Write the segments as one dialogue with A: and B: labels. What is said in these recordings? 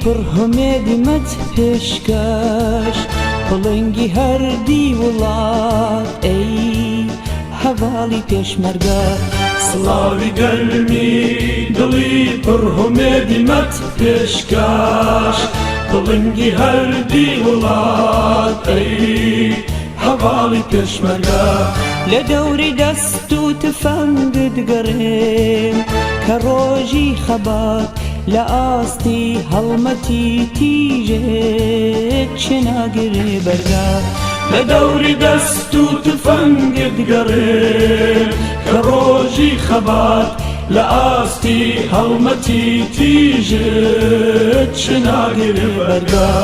A: پڕ هەمێدی مەت پێشکەش بڵنگی هەردی وڵات ئەی هەواڵی پێشمەرگە
B: سڵاوی گەرمی دڵی پڕ هەمێدی مەت پێشکەش بڵنگی هەردی وڵات ئەی هەواڵی پێشمەرگە
A: لە دەوری دەست و تفەنگت گەڕێم کە ڕۆژی خەبات لە ئاستی هەڵمەتی تیژێک چناگرێ بەرگا
B: لە دەوری دەست و تفەنگت گەڕێم کە ڕۆژی خەبات لە ئاستی هەڵمەتی تیژێک چناگرێ بەرگا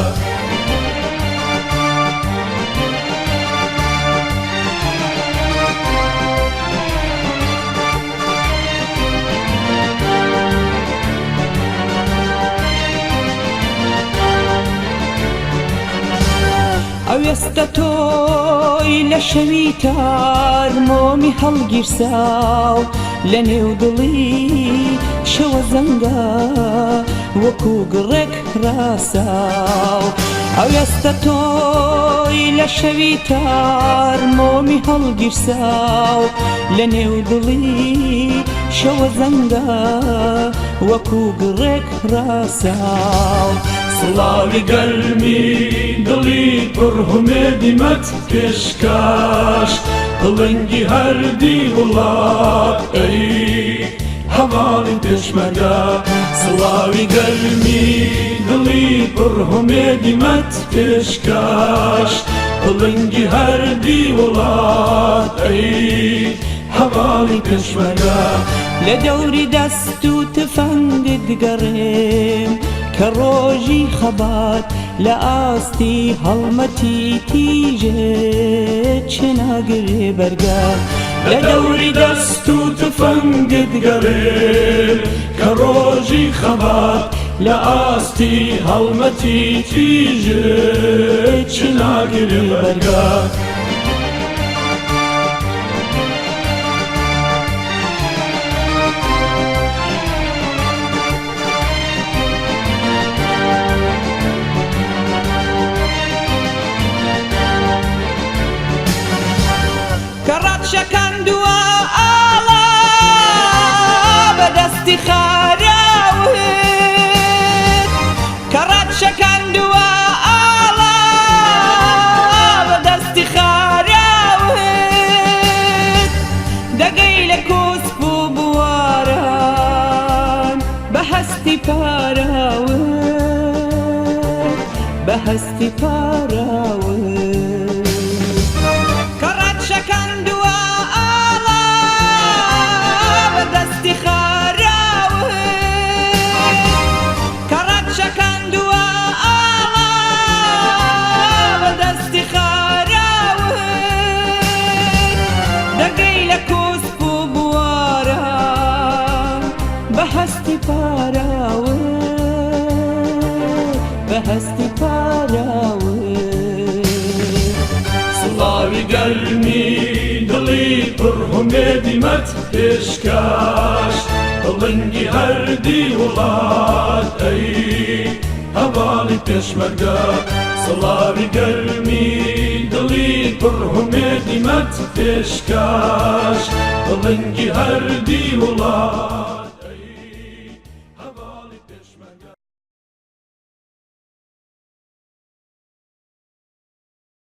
A: ئەوێستە تۆی لە شەوی تار مۆمی هەڵگیرساو لە نێو دڵی شەوە زەنگە وەکو گڕێک ڕاساو ئەوێستە تۆی لە شەوی تار مۆمی هەڵگیرساو لە نێو دڵی شەوە زەنگە وەکو گڕێک ڕاساو
B: سڵاوی گەرمی دڵی پڕ هەمێدی مەت پێشکەش بڵنگی هەردی وڵات ئەی هەواڵی پێشمەرگە سڵاوی گەرمی دڵی پڕ هەمێدی مەت پێشکەش بڵنگی هەردی وڵات ئەی هەواڵی پێشمەرگە
A: لە دەوری دەست و تفەنگت گەڕێم کە ڕۆژی خەبات لە ئاستی هەڵمەتی تیژێک چناگرێ بەرگا
B: لە دەوری دەست و تفەنگت گەڕێم کە ڕۆژی خەبات لە ئاستی هەڵمەتی تیژێک چناگرێ بەرگا
A: شەکەندووە ئاڵا بەدەستی خاراوت کە ڕەت شەکەندووە ئاڵا بەدەستی خاراوت دەگەی لە کوسپ و بواران بە هەستی پاراوت بە هەستی پاراوت کە ڕەت شەکەندووە بەهەستی پاراوت
B: سڵاوی گەرمی دڵی پڕ هەمێدی مەت پێشکەش بڵنگی هەردی وڵات ئەی هەواڵی پێشمەرگە سڵاوی گەرمی دڵی پڕ هەمێدی مەت پێشکەش بڵنگی هەردی وڵات